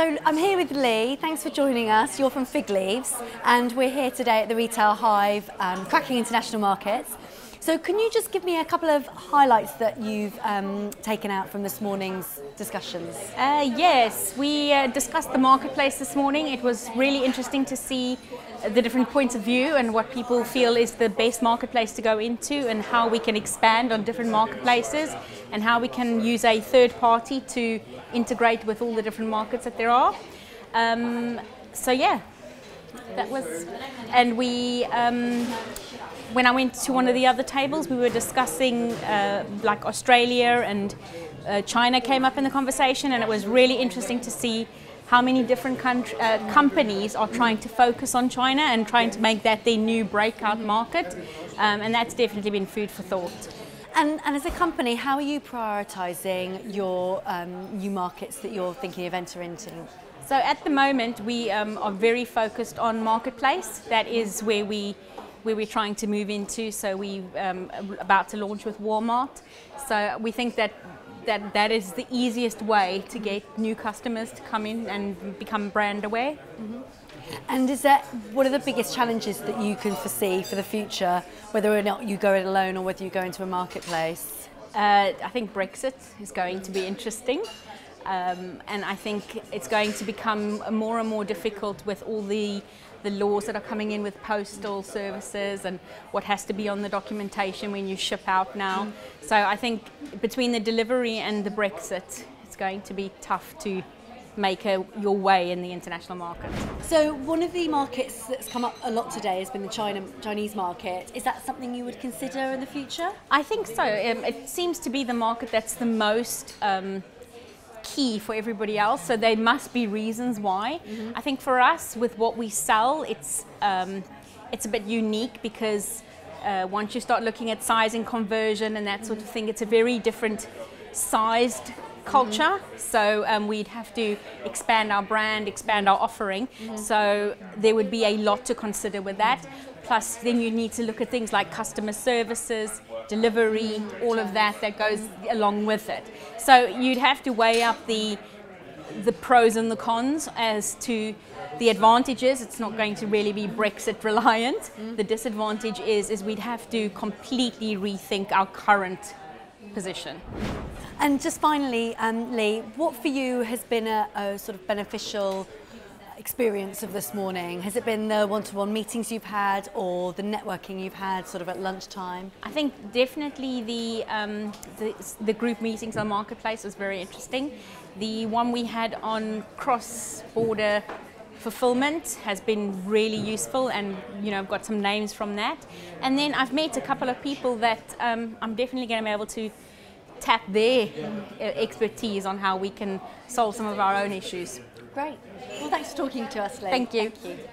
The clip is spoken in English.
So I'm here with Leigh. Thanks for joining us. You're from Figleaves, and we're here today at the Retail Hive, cracking international markets. So can you just give me a couple of highlights that you've taken out from this morning's discussions? Yes, we discussed the marketplace this morning. It was really interesting to see the different points of view and what people feel is the best marketplace to go into, and how we can expand on different marketplaces, and how we can use a third party to integrate with all the different markets that there are. So yeah, that was, and we when I went to one of the other tables, we were discussing like Australia and China came up in the conversation, and it was really interesting to see how many different companies are trying to focus on China and trying to make that their new breakout market, and that's definitely been food for thought. And as a company, how are you prioritising your new markets that you're thinking of entering into? So at the moment, we are very focused on marketplace. That is where we're trying to move into. So we're about to launch with Walmart. So we think that is the easiest way to get new customers to come in and become brand aware. Mm-hmm. And what are the biggest challenges that you can foresee for the future, whether or not you go it alone or whether you go into a marketplace? I think Brexit is going to be interesting. And I think it's going to become more and more difficult with all the laws that are coming in with postal services and what has to be on the documentation when you ship out now. So I think between the delivery and the Brexit, it's going to be tough to make your way in the international market. So one of the markets that's come up a lot today has been the Chinese market. Is that something you would consider in the future? I think so. It seems to be the market that's the most key for everybody else, so there must be reasons why. Mm-hmm. I think for us, with what we sell, it's a bit unique because once you start looking at size and conversion and that sort of thing, it's a very different sized culture. Mm-hmm. So we'd have to expand our brand, expand our offering. Mm-hmm. So there would be a lot to consider with that. Plus then you need to look at things like customer services, delivery, all of that goes along with it. So you'd have to weigh up the pros and the cons as to the advantages. It's not going to really be Brexit reliant. Mm. The disadvantage is we'd have to completely rethink our current position. And just finally, Leigh, what for you has been a sort of beneficial experience of this morning? Has it been the one-to-one meetings you've had or the networking you've had sort of at lunchtime? I think definitely the group meetings on Marketplace was very interesting. The one we had on cross-border fulfillment has been really useful, and I've got some names from that. And then I've met a couple of people that I'm definitely going to be able to tap their expertise on how we can solve some of our own issues. Great. Well, thanks for talking to us, Leigh. Thank you. Thank you.